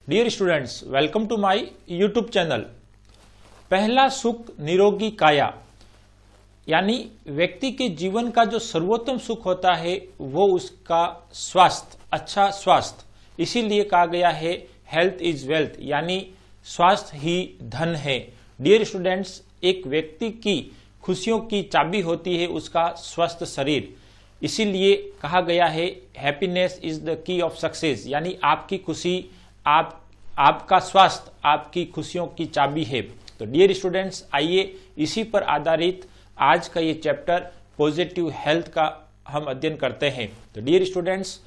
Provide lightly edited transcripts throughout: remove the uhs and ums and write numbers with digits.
Dear students, welcome to my YouTube channel. पहला सुख निरोगी काया, यानी व्यक्ति के जीवन का जो सर्वोत्तम सुख होता है वो उसका स्वास्थ्य, अच्छा स्वास्थ्य। इसीलिए कहा गया है हेल्थ इज वेल्थ, यानी स्वास्थ्य ही धन है। डियर स्टूडेंट्स, एक व्यक्ति की खुशियों की चाबी होती है उसका स्वस्थ शरीर। इसीलिए कहा गया है happiness is the key of success, यानी आपकी खुशी, आपका स्वास्थ्य आपकी खुशियों की चाबी है। तो डियर स्टूडेंट्स, आइए इसी पर आधारित आज का ये चैप्टर पॉजिटिव हेल्थ का हम अध्ययन करते हैं। तो डियर स्टूडेंट्स,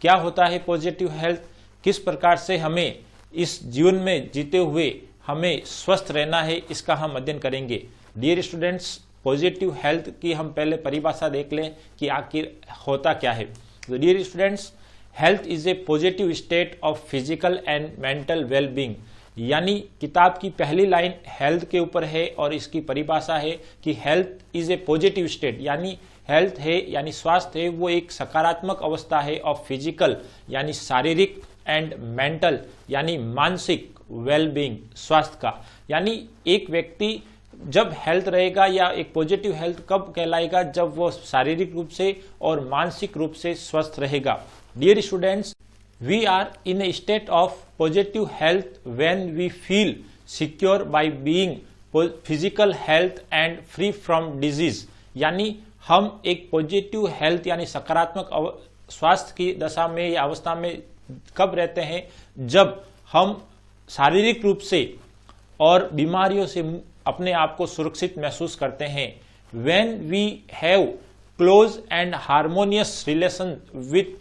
क्या होता है पॉजिटिव हेल्थ, किस प्रकार से हमें इस जीवन में जीते हुए हमें स्वस्थ रहना है, इसका हम अध्ययन करेंगे। डियर स्टूडेंट्स, पॉजिटिव हेल्थ की हम पहले परिभाषा देख लें कि आखिर होता क्या है। तो dear students, health is a positive state of physical and mental wellbeing, यानी किताब की पहली लाइन हेल्थ के ऊपर है और इसकी परिभाषा है कि health is a positive state, यानी हेल्थ है यानी स्वास्थ्य है वो एक सकारात्मक अवस्था है ऑफ फिजिकल यानी शारीरिक एंड मेंटल यानी मानसिक वेलबींग स्वास्थ्य का। यानी एक व्यक्ति जब हेल्थ रहेगा या एक पॉजिटिव हेल्थ कब कहलाएगा, जब वो शारीरिक रूप से और मानसिक रूप से स्वस्थ रहेगा। Dear students, we are in a state of positive health when we feel secure by being physical health and free from disease, यानी हम एक पॉजिटिव हेल्थ यानी सकारात्मक स्वास्थ्य की दशा में या अवस्था में कब रहते हैं, जब हम शारीरिक रूप से और बीमारियों से अपने आप को सुरक्षित महसूस करते हैं। When we have close and harmonious relation with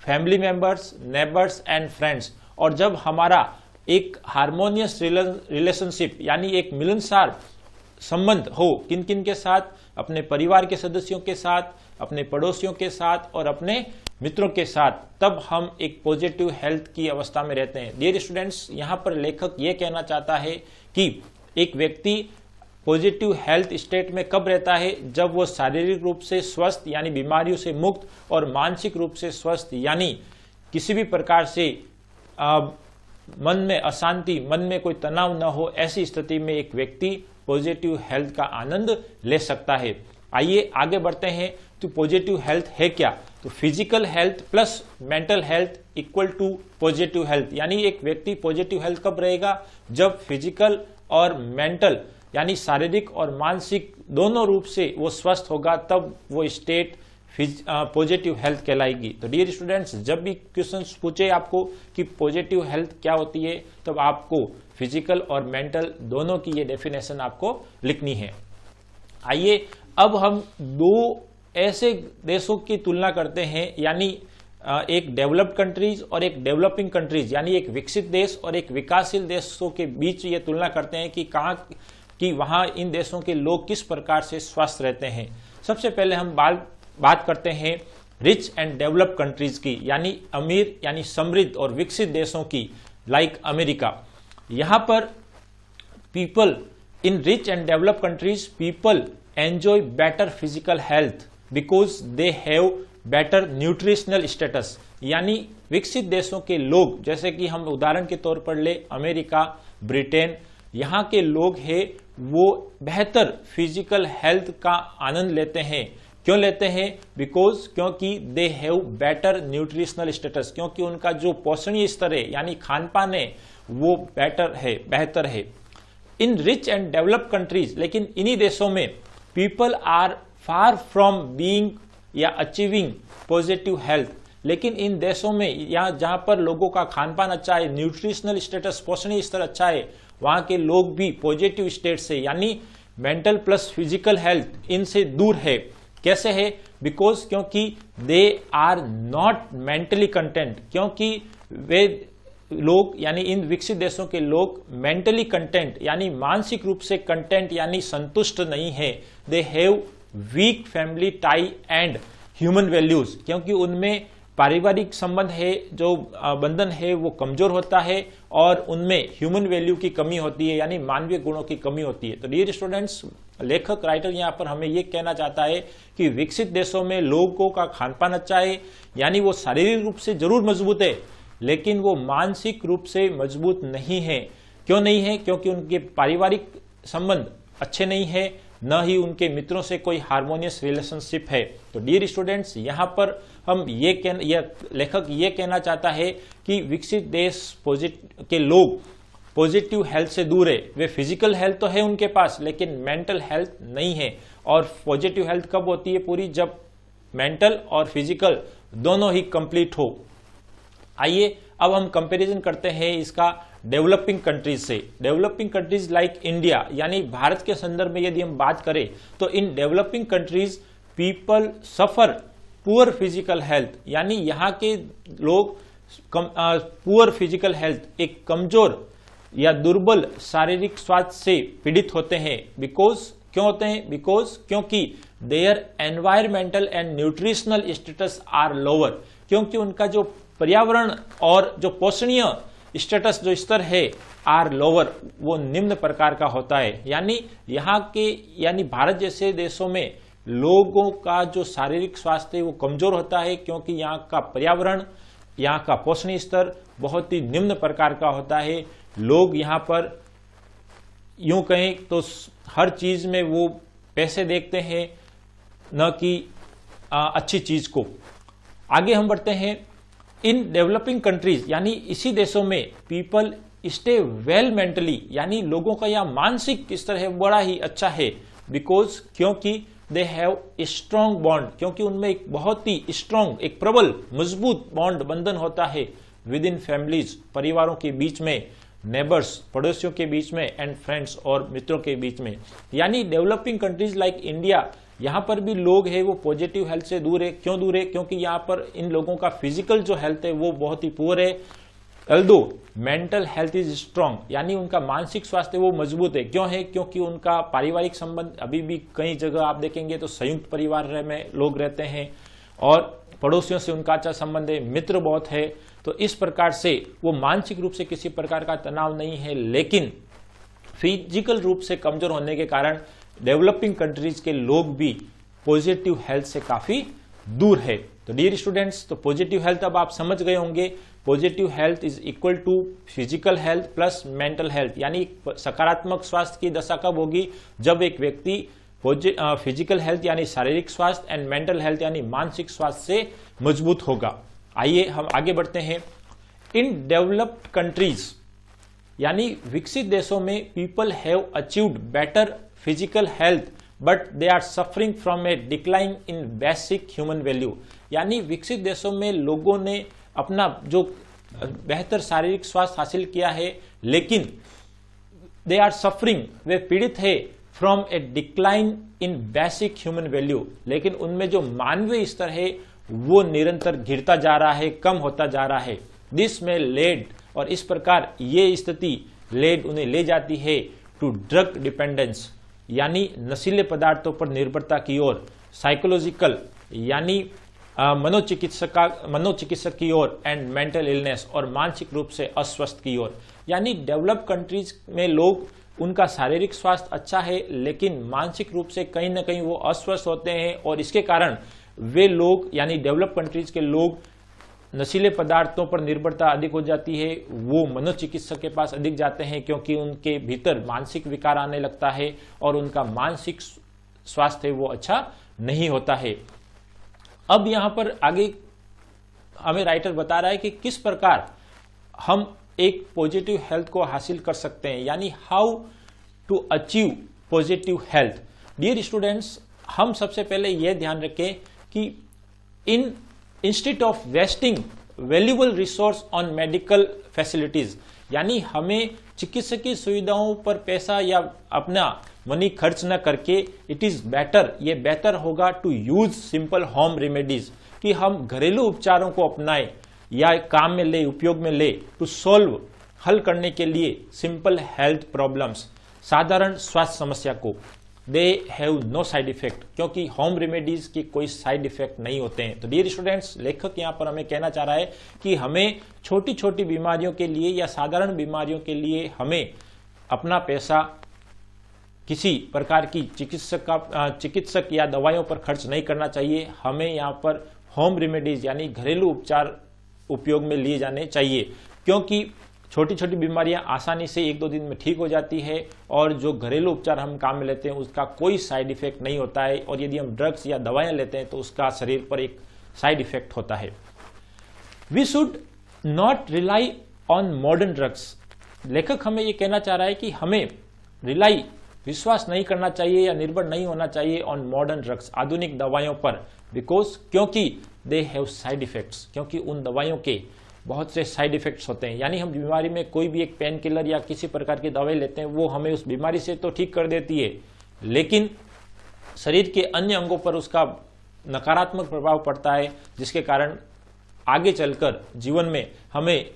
family members, neighbours and friends, और जब हमारा एक हार्मोनियस रिलेशनशिप यानी एक मिलनसार संबंध हो किन किन के साथ, अपने परिवार के सदस्यों के साथ, अपने पड़ोसियों के साथ और अपने मित्रों के साथ, तब हम एक पॉजिटिव हेल्थ की अवस्था में रहते हैं। डियर स्टूडेंट्स, यहाँ पर लेखक ये कहना चाहता है कि एक व्यक्ति पॉजिटिव हेल्थ स्टेट में कब रहता है, जब वो शारीरिक रूप से स्वस्थ यानी बीमारियों से मुक्त और मानसिक रूप से स्वस्थ यानी किसी भी प्रकार से मन में अशांति, मन में कोई तनाव न हो, ऐसी स्थिति में एक व्यक्ति पॉजिटिव हेल्थ का आनंद ले सकता है। आइए आगे बढ़ते हैं। तो पॉजिटिव हेल्थ है क्या? तो physical health plus mental health equal to positive health, यानी एक व्यक्ति पॉजिटिव हेल्थ कब रहेगा, जब फिजिकल और मेंटल यानी शारीरिक और मानसिक दोनों रूप से वो स्वस्थ होगा, तब वो स्टेट पॉजिटिव हेल्थ कहलाएगी। तो डियर स्टूडेंट्स, जब भी क्वेश्चन पूछे आपको कि पॉजिटिव हेल्थ क्या होती है, तब आपको फिजिकल और मेंटल दोनों की ये डेफिनेशन आपको लिखनी है। आइए अब हम दो ऐसे देशों की तुलना करते हैं, यानी एक डेवलप्ड कंट्रीज और एक डेवलपिंग कंट्रीज, यानी एक विकसित देश और एक विकासशील देशों के बीच ये तुलना करते हैं कि वहां इन देशों के लोग किस प्रकार से स्वस्थ रहते हैं। सबसे पहले हम बात करते हैं रिच एंड डेवलप्ड कंट्रीज की, यानी अमीर यानी समृद्ध और विकसित देशों की, लाइक अमेरिका। यहां पर people in rich and developed countries people enjoy better physical health because they have better nutritional status, यानी विकसित देशों के लोग, जैसे कि हम उदाहरण के तौर पर ले अमेरिका, ब्रिटेन, यहाँ के लोग हैं वो बेहतर फिजिकल हेल्थ का आनंद लेते हैं। क्यों लेते हैं? बिकॉज क्योंकि they have better nutritional status, क्योंकि उनका जो पोषणीय स्तर है यानी खान पान है वो बेहतर है। In rich and developed countries, लेकिन इन्हीं देशों में people are far from being या अचीविंग पॉजिटिव हेल्थ, लेकिन इन देशों में या जहां पर लोगों का खान पान अच्छा है, न्यूट्रिशनल स्टेटस पोषणीय स्तर अच्छा है, वहां के लोग भी पॉजिटिव स्टेट से यानी मेंटल प्लस फिजिकल हेल्थ इनसे दूर है। कैसे है? बिकॉज क्योंकि they are not mentally content, क्योंकि वे लोग यानी इन विकसित देशों के लोग मेंटली कंटेंट यानी मानसिक रूप से कंटेंट यानी संतुष्ट नहीं है। They have week family tie and human values, क्योंकि उनमें पारिवारिक संबंध है, जो बंधन है वो कमजोर होता है और उनमें ह्यूमन वैल्यू की कमी होती है यानी मानवीय गुणों की कमी होती है। तो डियर स्टूडेंट्स, लेखक राइटर यहाँ पर हमें ये कहना चाहता है कि विकसित देशों में लोगों का खान पान अच्छा है, यानी वो शारीरिक रूप से जरूर मजबूत है, लेकिन वो मानसिक रूप से मजबूत नहीं है। क्यों नहीं है? क्योंकि उनके पारिवारिक संबंध अच्छे नहीं है, न ही उनके मित्रों से कोई हार्मोनियस रिलेशनशिप है। तो डियर स्टूडेंट्स, यहाँ पर हम लेखक ये कहना चाहता है कि विकसित देश के लोग पॉजिटिव हेल्थ से दूर है। वे फिजिकल हेल्थ तो है उनके पास, लेकिन मेंटल हेल्थ नहीं है। और पॉजिटिव हेल्थ कब होती है पूरी? जब मेंटल और फिजिकल दोनों ही कंप्लीट हो। आइए अब हम कंपैरिजन करते हैं इसका डेवलपिंग कंट्रीज से। डेवलपिंग कंट्रीज लाइक इंडिया, यानी भारत के संदर्भ में यदि हम बात करें तो in developing countries people suffer poor physical health, यानी यहाँ के लोग पुअर फिजिकल हेल्थ, एक कमजोर या दुर्बल शारीरिक स्वास्थ्य से पीड़ित होते हैं। क्यों होते हैं? क्योंकि their environmental and nutritional status are lower, क्योंकि उनका जो पर्यावरण और जो पोषणीय स्टेटस जो स्तर है आर लोअर, वो निम्न प्रकार का होता है। यानी भारत जैसे देशों में लोगों का जो शारीरिक स्वास्थ्य है वो कमजोर होता है, क्योंकि यहाँ का पर्यावरण, यहाँ का पोषणीय स्तर बहुत ही निम्न प्रकार का होता है। लोग यहाँ पर यूं कहें तो हर चीज में वो पैसे देखते हैं, न कि अच्छी चीज को। आगे हम बढ़ते हैं। इन डेवलपिंग कंट्रीज, यानी इसी देशों में पीपल स्टे वेल मेंटली, यानी लोगों का यह मानसिक स्तर है बड़ा ही अच्छा है। क्योंकि दे हैव स्ट्रॉन्ग बॉन्ड, क्योंकि उनमें एक बहुत ही स्ट्रॉन्ग, एक प्रबल मजबूत बॉन्ड बंधन होता है विद इन फैमिलीज, परिवारों के बीच में, नेबर्स, पड़ोसियों के बीच में, एंड फ्रेंड्स, और मित्रों के बीच में। यानी डेवलपिंग कंट्रीज लाइक इंडिया, यहाँ पर भी लोग हैं वो पॉजिटिव हेल्थ से दूर है। क्यों दूर है? क्योंकि यहाँ पर इन लोगों का फिजिकल जो हेल्थ है वो बहुत ही पुअर है। Although mental health is strong, यानी उनका मानसिक स्वास्थ्य वो मजबूत है। क्यों है? क्योंकि उनका पारिवारिक संबंध, अभी भी कई जगह आप देखेंगे तो संयुक्त परिवार में लोग रहते हैं, और पड़ोसियों से उनका अच्छा संबंध है, मित्र बहुत है। तो इस प्रकार से वो मानसिक रूप से किसी प्रकार का तनाव नहीं है, लेकिन फिजिकल रूप से कमजोर होने के कारण डेवलपिंग कंट्रीज के लोग भी पॉजिटिव हेल्थ से काफी दूर है। तो डियर स्टूडेंट्स, तो पॉजिटिव हेल्थ अब आप समझ गए होंगे। Positive health is equal to physical health plus mental health, यानी सकारात्मक स्वास्थ्य की दशा कब होगी? जब एक व्यक्ति फिजिकल हेल्थ यानी शारीरिक स्वास्थ्य एंड मेंटल हेल्थ यानी मानसिक स्वास्थ्य से मजबूत होगा। आइए हम आगे बढ़ते हैं। इन डेवलप्ड कंट्रीज, यानी विकसित देशों में people have achieved better physical health but they are suffering from a decline in basic human value, यानी विकसित देशों में लोगों ने अपना जो बेहतर शारीरिक स्वास्थ्य हासिल किया है, लेकिन दे आर सफरिंग, वे पीड़ित है from a decline in basic human value, लेकिन उनमें जो मानवीय स्तर है वो निरंतर गिरता जा रहा है, कम होता जा रहा है। दिस में लेड, और इस प्रकार ये स्थिति लेड उन्हें ले जाती है टू ड्रग डिपेंडेंस, यानी नशीले पदार्थों पर निर्भरता की ओर, साइकोलॉजिकल यानी मनोचिकित्सक की ओर, एंड मेंटल इलनेस, और मानसिक रूप से अस्वस्थ की ओर। यानी डेवलप कंट्रीज में लोग, उनका शारीरिक स्वास्थ्य अच्छा है, लेकिन मानसिक रूप से कहीं ना कहीं वो अस्वस्थ होते हैं, और इसके कारण वे लोग, यानी डेवलप कंट्रीज के लोग, नशीले पदार्थों पर निर्भरता अधिक हो जाती है, वो मनोचिकित्सक के पास अधिक जाते हैं, क्योंकि उनके भीतर मानसिक विकार आने लगता है और उनका मानसिक स्वास्थ्य वो अच्छा नहीं होता है। अब यहां पर आगे हमें राइटर बता रहा है कि किस प्रकार हम एक पॉजिटिव हेल्थ को हासिल कर सकते हैं, यानी how to achieve positive health. Dear students, हम सबसे पहले यह ध्यान रखें कि instead of wasting valuable resource on medical facilities, यानी हमें चिकित्सकीय सुविधाओं पर पैसा या अपना मनी खर्च न करके, इट इज बेटर, ये बेहतर होगा to use simple home remedies, कि हम घरेलू उपचारों को अपनाएं या काम में ले, उपयोग में ले, टू सोल्व, हल करने के लिए सिंपल हेल्थ प्रॉब्लम्स, साधारण स्वास्थ्य समस्या को। They have no side effect, क्योंकि होम रेमेडीज की कोई साइड इफेक्ट नहीं होते हैं। तो डियर स्टूडेंट्स, लेखक यहाँ पर हमें कहना चाह रहा है कि हमें छोटी छोटी बीमारियों के लिए या साधारण बीमारियों के लिए हमें अपना पैसा किसी प्रकार की चिकित्सक या दवाइयों पर खर्च नहीं करना चाहिए। हमें यहाँ पर होम रेमेडीज यानी घरेलू उपचार उपयोग में लिए जाने चाहिए, क्योंकि छोटी छोटी बीमारियां आसानी से 1-2 दिन में ठीक हो जाती है और जो घरेलू उपचार हम काम में लेते हैं उसका कोई साइड इफेक्ट नहीं होता है, और यदि हम ड्रग्स या दवाएं लेते हैं तो उसका शरीर पर एक साइड इफेक्ट होता है। We should not rely on modern drugs. लेखक हमें ये कहना चाह रहा है कि हमें विश्वास नहीं करना चाहिए या निर्भर नहीं होना चाहिए ऑन मॉडर्न ड्रग्स, आधुनिक दवाइयों पर, क्योंकि दे हैव साइड इफेक्ट्स, क्योंकि उन दवाइयों के बहुत से साइड इफेक्ट्स होते हैं। यानी हम बीमारी में कोई भी एक पेन किलर या किसी प्रकार की दवाई लेते हैं, वो हमें उस बीमारी से तो ठीक कर देती है, लेकिन शरीर के अन्य अंगों पर उसका नकारात्मक प्रभाव पड़ता है, जिसके कारण आगे चलकर जीवन में हमें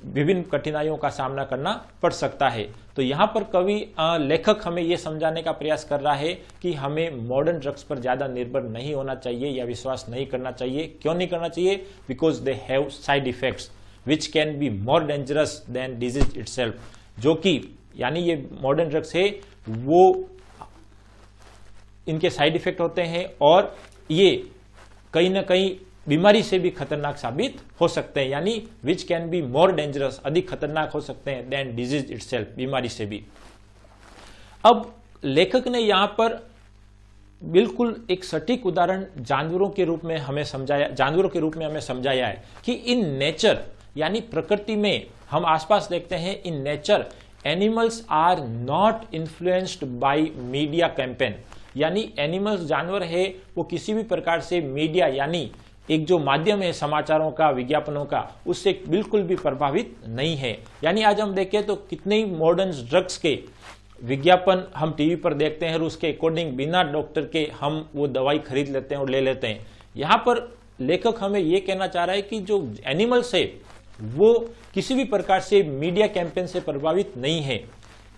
विभिन्न कठिनाइयों का सामना करना पड़ सकता है। तो यहाँ पर लेखक हमें यह समझाने का प्रयास कर रहा है कि हमें मॉडर्न ड्रग्स पर ज्यादा निर्भर नहीं होना चाहिए या विश्वास नहीं करना चाहिए। क्यों नहीं करना चाहिए? Because they have side effects which can be more dangerous than disease itself. जो कि यानी ये मॉडर्न ड्रग्स है वो इनके साइड इफेक्ट होते हैं और ये कहीं ना कहीं बीमारी से भी खतरनाक साबित हो सकते हैं, यानी which can be more dangerous, अधिक खतरनाक हो सकते हैं देन डिजीज इटसेल्फ, बीमारी से भी। अब लेखक ने यहां पर बिल्कुल एक सटीक उदाहरण जानवरों के रूप में हमें समझाया है कि इन नेचर यानी प्रकृति में हम आसपास देखते हैं, in nature animals are not influenced by media campaign. यानी एनिमल्स, जानवर है, वो किसी भी प्रकार से मीडिया यानी एक जो माध्यम है समाचारों का, विज्ञापनों का, उससे बिल्कुल भी प्रभावित नहीं है। यानी आज हम देखें तो कितने ही मॉडर्न ड्रग्स के विज्ञापन हम टीवी पर देखते हैं और उसके अकॉर्डिंग बिना डॉक्टर के हम वो दवाई खरीद लेते हैं और ले लेते हैं। यहाँ पर लेखक हमें ये कहना चाह रहा है कि जो एनिमल्स है वो किसी भी प्रकार से मीडिया कैंपेन से प्रभावित नहीं है।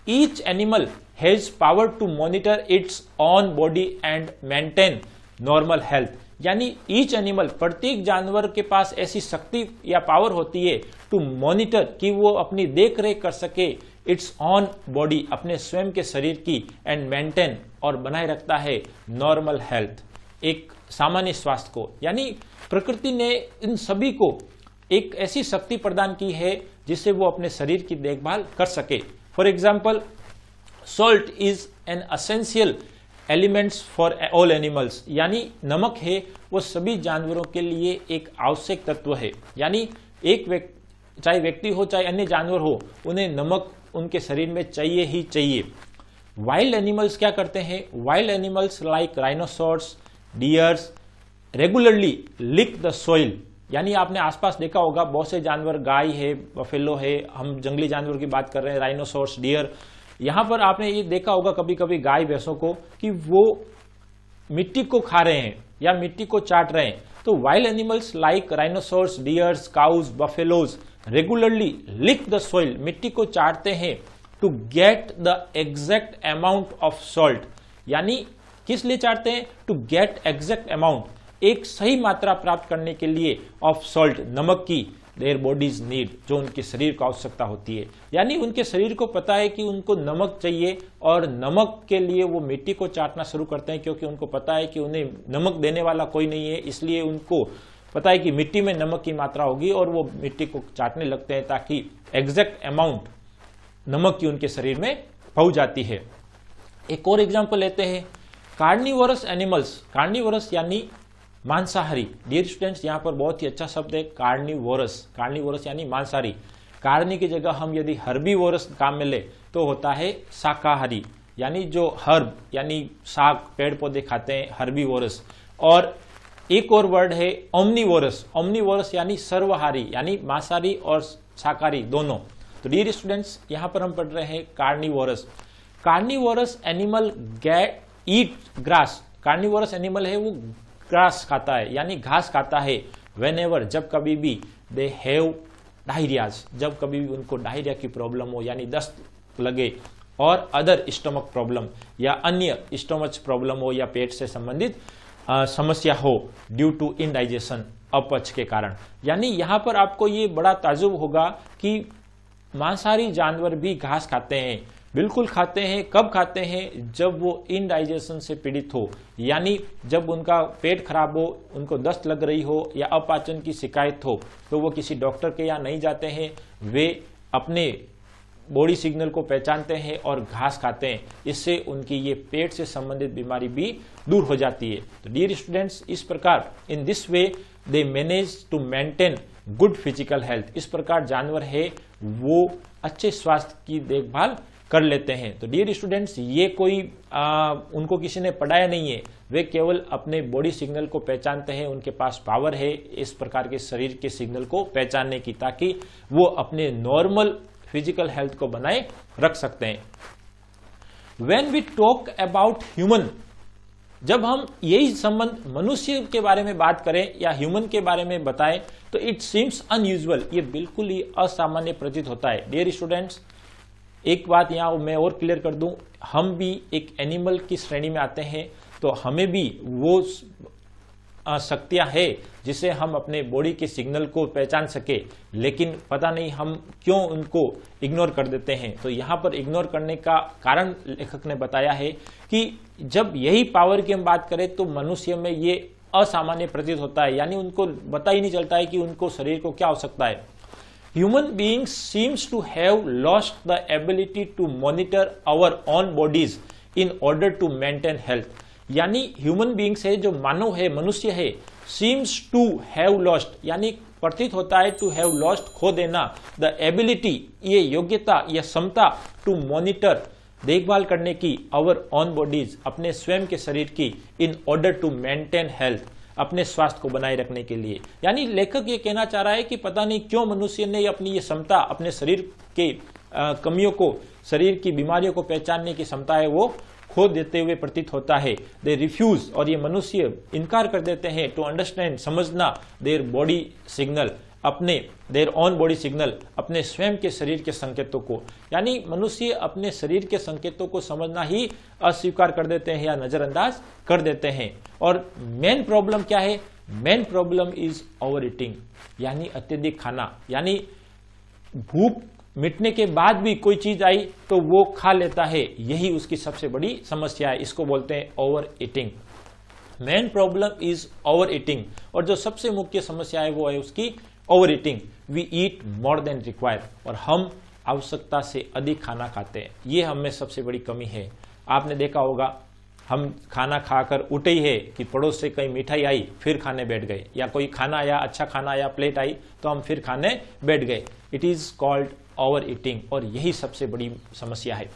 Each animal has power to monitor its own body and maintain normal health. यानी ईच एनिमल, प्रत्येक जानवर के पास ऐसी शक्ति या पावर होती है टू मॉनिटर, कि वो अपनी देख रेख कर सके इट्स ऑन बॉडी, अपने स्वयं के शरीर की, एंड मेंटेन, और बनाए रखता है नॉर्मल हेल्थ, एक सामान्य स्वास्थ्य को। यानी प्रकृति ने इन सभी को एक ऐसी शक्ति प्रदान की है जिससे वो अपने शरीर की देखभाल कर सके। For example, salt is an essential elements for all animals. यानी नमक है वो सभी जानवरों के लिए एक आवश्यक तत्व है। यानी चाहे व्यक्ति हो चाहे अन्य जानवर हो, उन्हें नमक उनके शरीर में चाहिए ही चाहिए। वाइल्ड एनिमल्स क्या करते हैं? Wild animals like rhinoceros, deers regularly lick the soil. यानी आपने आसपास देखा होगा बहुत से जानवर, गाय है, बफेलो है, हम जंगली जानवर की बात कर रहे हैं, राइनोसॉर्स, डियर। यहां पर आपने ये देखा होगा कभी कभी गाय भैंसों को कि वो मिट्टी को खा रहे हैं या मिट्टी को चाट रहे हैं। तो wild animals like rhinoceros, deers, cows, buffaloes regularly lick the soil, मिट्टी को चाटते हैं to get the exact amount of salt. यानी किस लिए चाटते हैं? टू गेट एग्जैक्ट अमाउंट, एक सही मात्रा प्राप्त करने के लिए, ऑफ सॉल्ट, नमक की, देयर बॉडीज नीड, जो उनके शरीर को आवश्यकता होती है। यानी उनके शरीर को पता है कि उनको नमक चाहिए और नमक के लिए वो मिट्टी को चाटना शुरू करते हैं, क्योंकि उनको पता है कि उन्हें नमक देने वाला कोई नहीं है, इसलिए उनको पता है कि मिट्टी में नमक की मात्रा होगी और वो मिट्टी को चाटने लगते हैं ताकि एग्जैक्ट अमाउंट नमक की उनके शरीर में पहुंच जाती है। एक और एग्जाम्पल लेते हैं, कार्निवोरस एनिमल्स। कार्निवोरस यानी मांसाहारी। डियर स्टूडेंट्स, यहाँ पर बहुत ही अच्छा शब्द है कार्निवोरस। कार्निवोरस यानी मांसाहारी। कार्नि की जगह हम यदि हर्बीवोरस काम में ले तो होता है शाकाहारी, यानी जो हर्ब यानी साग, पेड़ पौधे खाते हैं, हर्बीवोरस। और एक और वर्ड है ओमनीवोरस। ओमनीवोरस यानी सर्वहारी, यानी मांसाहारी और शाकाहारी दोनों। तो डियर स्टूडेंट्स, यहाँ पर हम पढ़ रहे हैं carnivorous. Carnivorous animal eat grass. Carnivorous animal है वो ग्रास खाता है यानी घास खाता है। व्हेनेवर, जब कभी भी, दे हैव डायरियाज, जब कभी भी उनको डायरिया की प्रॉब्लम हो यानी दस्त लगे, और अदर स्टमक प्रॉब्लम या अन्य स्टमच प्रॉब्लम हो या पेट से संबंधित समस्या हो, ड्यू टू इनडाइजेशन, अपच के कारण। यानी यहाँ पर आपको ये बड़ा ताजुब होगा कि मांसाहारी जानवर भी घास खाते हैं, बिल्कुल खाते हैं। कब खाते हैं? जब वो इनडाइजेशन से पीड़ित हो, यानी जब उनका पेट खराब हो, उनको दस्त लग रही हो या अपाचन की शिकायत हो, तो वो किसी डॉक्टर के यहाँ नहीं जाते हैं, वे अपने बॉडी सिग्नल को पहचानते हैं और घास खाते हैं। इससे उनकी ये पेट से संबंधित बीमारी भी दूर हो जाती है। तो डियर स्टूडेंट्स, इस प्रकार in this way they manage to maintain good physical health. इस प्रकार जानवर है वो अच्छे स्वास्थ्य की देखभाल कर लेते हैं। तो डियर स्टूडेंट्स, ये कोई उनको किसी ने पढ़ाया नहीं है, वे केवल अपने बॉडी सिग्नल को पहचानते हैं। उनके पास पावर है इस प्रकार के शरीर के सिग्नल को पहचानने की, ताकि वो अपने नॉर्मल फिजिकल हेल्थ को बनाए रख सकते हैं। When we talk about human, जब हम यही संबंध मनुष्य के बारे में बात करें या ह्यूमन के बारे में बताएं, तो इट सीम्स अनयूजुअल, ये बिल्कुल ही असामान्य प्रतीत होता है। डियर स्टूडेंट्स, एक बात यहां मैं और क्लियर कर दूं, हम भी एक एनिमल की श्रेणी में आते हैं, तो हमें भी वो शक्तियां है जिसे हम अपने बॉडी के सिग्नल को पहचान सके, लेकिन पता नहीं हम क्यों उनको इग्नोर कर देते हैं। तो यहाँ पर इग्नोर करने का कारण लेखक ने बताया है कि जब यही पावर की हम बात करें तो मनुष्य में ये असामान्य प्रतीत होता है, यानी उनको पता ही नहीं चलता है कि उनको शरीर को क्या आवश्यकता है। Human beings seems to have lost the ability to monitor our own bodies in order to maintain health, यानी ह्यूमन बीइंग्स है, जो मानव है, मनुष्य है, सीम्स टू हैव लॉस्ट, यानी प्रतीत होता है टू हैव लॉस्ट, खो देना, द एबिलिटी, ये योग्यता या क्षमता, टू मॉनिटर, देखभाल करने की, आवर ऑन बॉडीज, अपने स्वयं के शरीर की, in order to maintain health, अपने स्वास्थ्य को बनाए रखने के लिए। यानी लेखक ये कहना चाह रहा है कि पता नहीं क्यों मनुष्य ने अपनी ये क्षमता, अपने शरीर के कमियों को, शरीर की बीमारियों को पहचानने की क्षमता है, वो खो देते हुए प्रतीत होता है। दे रिफ्यूज, और ये मनुष्य इनकार कर देते हैं, टू अंडरस्टैंड, समझना, देयर बॉडी सिग्नल, अपने देयर ऑन बॉडी सिग्नल, अपने स्वयं के शरीर के संकेतों को। यानी मनुष्य अपने शरीर के संकेतों को समझना ही अस्वीकार कर देते हैं या नजरअंदाज कर देते हैं। और मेन प्रॉब्लम क्या है? Main problem is over eating, यानी अत्यधिक खाना, यानी भूख मिटने के बाद भी कोई चीज आई तो वो खा लेता है, यही उसकी सबसे बड़ी समस्या है। इसको बोलते हैं overeating. Main problem is overeating, और जो सबसे मुख्य समस्या है वो है उसकी overeating. We eat more than require, और हम आवश्यकता से अधिक खाना खाते हैं, ये हमें सबसे बड़ी कमी है। आपने देखा होगा, हम खाना खाकर उठे ही है कि पड़ोस से कहीं मिठाई आई, फिर खाने बैठ गए, या कोई खाना आया, अच्छा खाना आया, प्लेट आई, तो हम फिर खाने बैठ गए। It is called over eating, और यही सबसे बड़ी समस्या है।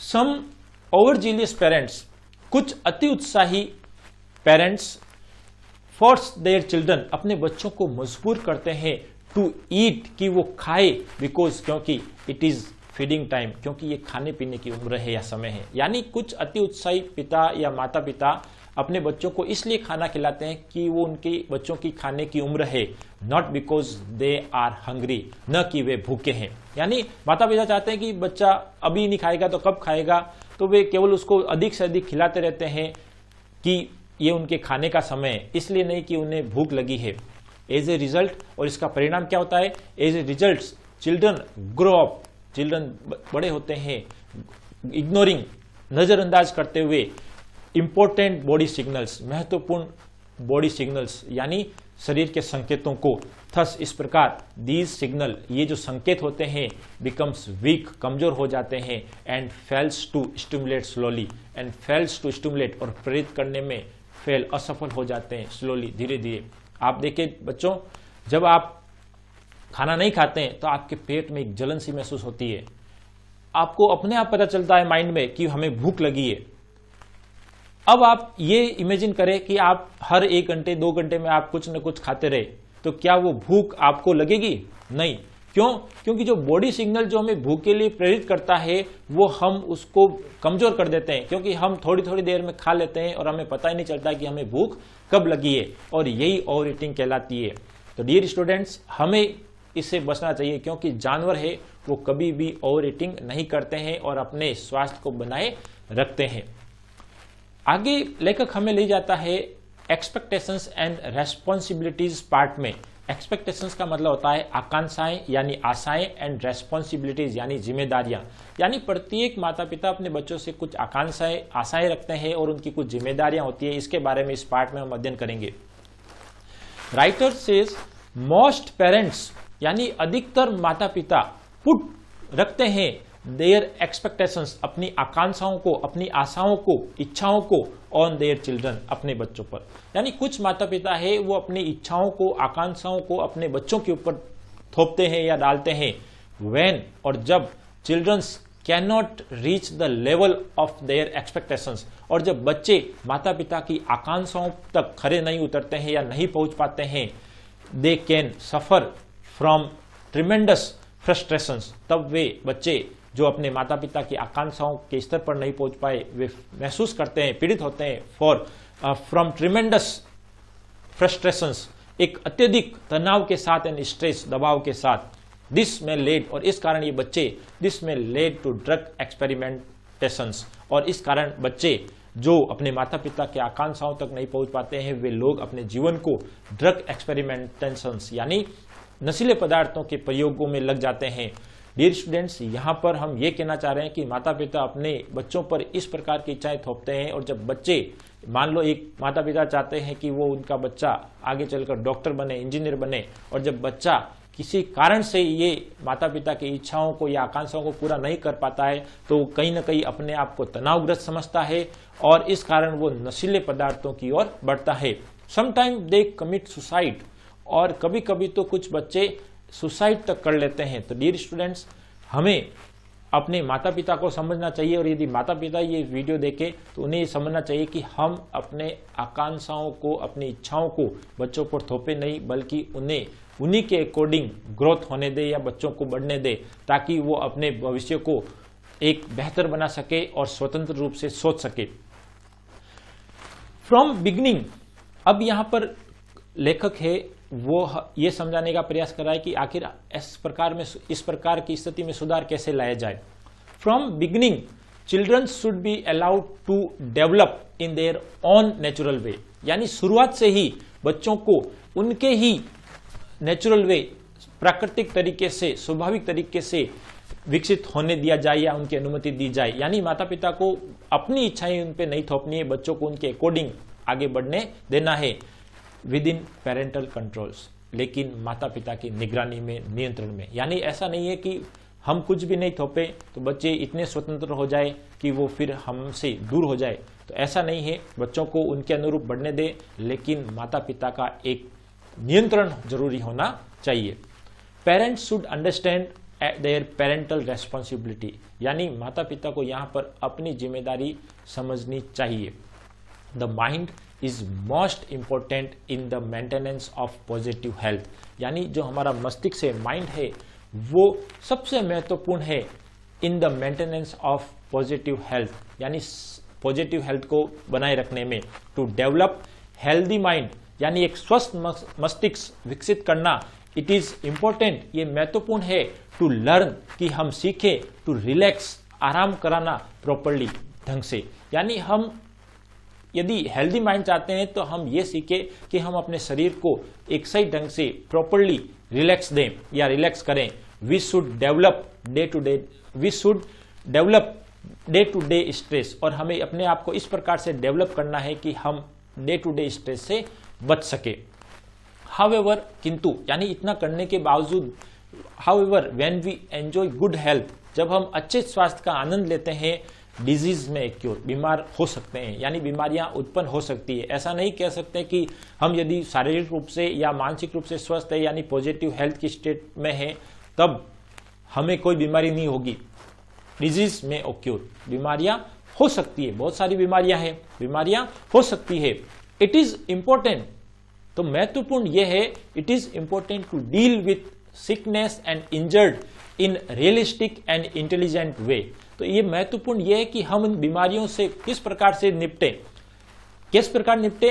सम ओवरजीनियस पेरेंट्स, कुछ अति उत्साही पेरेंट्स, फोर्स देयर चिल्ड्रन, अपने बच्चों को मजबूर करते हैं टू ईट, कि वो खाए, बिकॉज, क्योंकि इट इज फीडिंग टाइम, क्योंकि ये खाने पीने की उम्र है या समय है। यानी कुछ अति उत्साही पिता या माता पिता अपने बच्चों को इसलिए खाना खिलाते हैं कि वो उनके बच्चों की खाने की उम्र है, not because they are hungry, न कि वे भूखे हैं। यानी माता पिता चाहते हैं कि बच्चा अभी नहीं खाएगा तो कब खाएगा, तो वे केवल उसको अधिक से अधिक खिलाते रहते हैं कि ये उनके खाने का समय है, इसलिए नहीं कि उन्हें भूख लगी है। एज ए रिजल्ट, और इसका परिणाम क्या होता है? As a result children grow up, children बड़े होते हैं इग्नोरिंग, नजरअंदाज करते हुए इंपॉर्टेंट बॉडी सिग्नल्स, महत्वपूर्ण बॉडी सिग्नल्स, यानी शरीर के संकेतों को। थस, इस प्रकार दीज सिग्नल, ये जो संकेत होते हैं, बिकम्स वीक, कमजोर हो जाते हैं, and fails to stimulate slowly, and fails to stimulate, और प्रेरित करने में फेल, असफल हो जाते हैं स्लोली, धीरे धीरे। आप देखिए बच्चों, जब आप खाना नहीं खाते हैं तो आपके पेट में एक जलन सी महसूस होती है, आपको अपने आप पता चलता है माइंड में कि हमें भूख लगी है। अब आप ये इमेजिन करें कि आप हर 1 घंटे 2 घंटे में आप कुछ न कुछ खाते रहे, तो क्या वो भूख आपको लगेगी? नहीं। क्यों? क्योंकि जो बॉडी सिग्नल जो हमें भूख के लिए प्रेरित करता है, वो हम उसको कमजोर कर देते हैं, क्योंकि हम थोड़ी थोड़ी देर में खा लेते हैं और हमें पता ही नहीं चलता कि हमें भूख कब लगी है, और यही ओवर ईटिंग कहलाती है। तो डियर स्टूडेंट्स, हमें इससे बचना चाहिए, क्योंकि जानवर है वो कभी भी ओवर ईटिंग नहीं करते हैं और अपने स्वास्थ्य को बनाए रखते हैं। आगे लेखक हमें ले जाता है एक्सपेक्टेशंस एंड रेस्पॉन्सिबिलिटीज पार्ट में, एक्सपेक्टेशंस का मतलब होता है आकांक्षाएं यानी आशाएं, एंड रेस्पॉन्सिबिलिटीज यानी जिम्मेदारियां। यानी प्रत्येक माता पिता अपने बच्चों से कुछ आकांक्षाएं आशाएं रखते हैं और उनकी कुछ जिम्मेदारियां होती है। इसके बारे में इस पार्ट में हम अध्ययन करेंगे। राइटर सेज मोस्ट पेरेंट्स यानी अधिकतर माता पिता पुट रखते हैं देयर एक्सपेक्टेशंस अपनी आकांक्षाओं को, अपनी आशाओं को, इच्छाओं को ऑन देयर चिल्ड्रन अपने बच्चों पर। यानी कुछ माता पिता है वो अपनी इच्छाओं को, आकांक्षाओं को अपने बच्चों के ऊपर थोपते हैं या डालते हैं। व्हेन और जब childrens cannot reach the level of their expectations, और जब बच्चे माता पिता की आकांक्षाओं तक खरे नहीं उतरते हैं या नहीं पहुंच पाते हैं, they can suffer from tremendous frustrations. तब वे बच्चे जो अपने माता पिता की आकांक्षाओं के स्तर पर नहीं पहुंच पाए, वे महसूस करते हैं, पीड़ित होते हैं फ्रॉम ट्रिमेंडस फ्रस्ट्रेशंस, एक अत्यधिक तनाव के साथ एंड स्ट्रेस, दबाव के साथ। दिस में लेड, और इस कारण ये बच्चे, दिस में लेड टू ड्रग एक्सपेरिमेंटेशंस, और इस कारण बच्चे जो अपने माता पिता की आकांक्षाओं तक नहीं पहुंच पाते हैं, वे लोग अपने जीवन को ड्रग एक्सपेरिमेंटेशंस यानी नशीले पदार्थों के प्रयोगों में लग जाते हैं। डियर स्टूडेंट्स, यहाँ पर हम ये कहना चाह रहे हैं कि माता पिता अपने बच्चों पर इस प्रकार की इच्छाएं थोपते हैं, और जब बच्चे, मान लो एक माता पिता चाहते हैं कि वो उनका बच्चा आगे चलकर डॉक्टर बने, इंजीनियर बने, और जब बच्चा किसी कारण से ये माता पिता की इच्छाओं को या आकांक्षाओं को पूरा नहीं कर पाता है, तो कहीं ना कहीं अपने आप को तनावग्रस्त समझता है और इस कारण वो नशीले पदार्थों की ओर बढ़ता है। समटाइम दे कमिट सुसाइड, और कभी कभी तो कुछ बच्चे सुसाइड तक कर लेते हैं। तो डियर स्टूडेंट्स, हमें अपने माता पिता को समझना चाहिए, और यदि माता पिता ये वीडियो देखें तो उन्हें ये समझना चाहिए कि हम अपने आकांक्षाओं को, अपनी इच्छाओं को बच्चों पर थोपे नहीं, बल्कि उन्हें उन्हीं के अकॉर्डिंग ग्रोथ होने दे या बच्चों को बढ़ने दे, ताकि वो अपने भविष्य को एक बेहतर बना सके और स्वतंत्र रूप से सोच सके। फ्रॉम बिगिनिंग, अब यहाँ पर लेखक है वो ये समझाने का प्रयास कर रहा है कि आखिर इस प्रकार की स्थिति में सुधार कैसे लाया जाए। From beginning children should be allowed to develop in their own natural way, यानी शुरुआत से ही बच्चों को उनके ही नेचुरल वे, प्राकृतिक तरीके से, स्वाभाविक तरीके से विकसित होने दिया जाए या उनकी अनुमति दी जाए। यानी माता पिता को अपनी इच्छाएं उन पे नहीं थोपनी है, बच्चों को उनके अकॉर्डिंग आगे बढ़ने देना है विद इन पेरेंटल कंट्रोल्स, लेकिन माता पिता की निगरानी में, नियंत्रण में। यानी ऐसा नहीं है कि हम कुछ भी नहीं थोपे तो बच्चे इतने स्वतंत्र हो जाए कि वो फिर हमसे दूर हो जाए, तो ऐसा नहीं है। बच्चों को उनके अनुरूप बढ़ने दे, लेकिन माता पिता का एक नियंत्रण जरूरी होना चाहिए। Parents should understand their parental responsibility, यानी माता पिता को यहाँ पर अपनी जिम्मेदारी समझनी चाहिए। The mind is most important in the maintenance of positive health, यानी जो हमारा मस्तिष्क है, माइंड है, वो सबसे महत्वपूर्ण है in the maintenance of positive health, यानी पॉजिटिव हेल्थ को बनाए रखने में। टू डेवलप हेल्दी माइंड, यानी एक स्वस्थ मस्तिष्क विकसित करना, इट इज इंपॉर्टेंट, ये महत्वपूर्ण है। टू लर्न, कि हम सीखें, टू रिलैक्स, आराम कराना प्रॉपरली, ढंग से। यानी हम यदि हेल्दी माइंड चाहते हैं तो हम ये सीखें कि हम अपने शरीर को एक सही ढंग से प्रॉपरली रिलैक्स दें या रिलैक्स करें। We should develop day to day stress, और हमें अपने आप को इस प्रकार से डेवलप करना है कि हम डे टू डे स्ट्रेस से बच सके। हाउएवर, किंतु, यानी इतना करने के बावजूद, however when we enjoy good health, जब हम अच्छे स्वास्थ्य का आनंद लेते हैं, डिजीज में क्योर, बीमार हो सकते हैं, यानी बीमारियां उत्पन्न हो सकती है। ऐसा नहीं कह सकते कि हम यदि शारीरिक रूप से या मानसिक रूप से स्वस्थ है, यानी पॉजिटिव हेल्थ की स्टेट में है, तब हमें कोई बीमारी नहीं होगी। डिजीज में ओक्योर, बीमारियां हो सकती है, बहुत सारी बीमारियां हैं, बीमारियां हो सकती है। इट इज इंपॉर्टेंट, तो महत्वपूर्ण यह है, it is important to deal with sickness and injured in realistic and intelligent way. तो ये महत्वपूर्ण यह है कि हम इन बीमारियों से किस प्रकार से निपटे, किस प्रकार निपटे,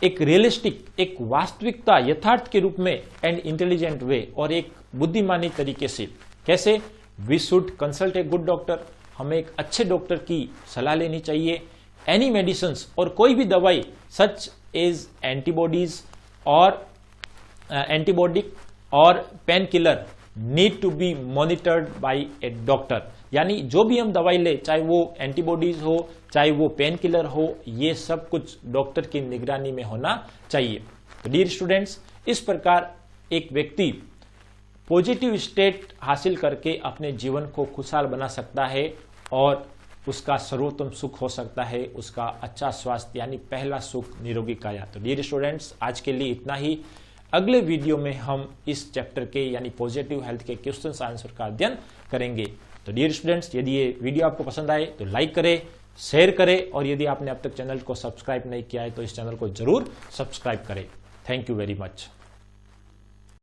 एक रियलिस्टिक, एक वास्तविकता, यथार्थ के रूप में, एंड इंटेलिजेंट वे, और एक बुद्धिमानी तरीके से। कैसे? We should consult a good doctor, हमें एक अच्छे डॉक्टर की सलाह लेनी चाहिए। एनी मेडिसिन, और कोई भी दवाई, सच एज एंटीबॉडीज और एंटीबायोटिक और painkiller need to be monitored by a doctor. यानी जो भी हम दवाई ले, चाहे वो एंटीबॉडीज हो, चाहे वो पेन किलर हो, ये सब कुछ डॉक्टर की निगरानी में होना चाहिए। तो डियर स्टूडेंट्स, इस प्रकार एक व्यक्ति पॉजिटिव स्टेट हासिल करके अपने जीवन को खुशहाल बना सकता है और उसका सर्वोत्तम सुख हो सकता है, उसका अच्छा स्वास्थ्य, यानी पहला सुख निरोगी काया। तो डियर स्टूडेंट्स, आज के लिए इतना ही। अगले वीडियो में हम इस चैप्टर के यानी पॉजिटिव हेल्थ के क्वेश्चन आंसर का अध्ययन करेंगे। तो डियर स्टूडेंट्स, यदि ये वीडियो आपको पसंद आए तो लाइक करें, शेयर करें, और यदि आपने अब तक चैनल को सब्सक्राइब नहीं किया है तो इस चैनल को जरूर सब्सक्राइब करें। Thank you very much.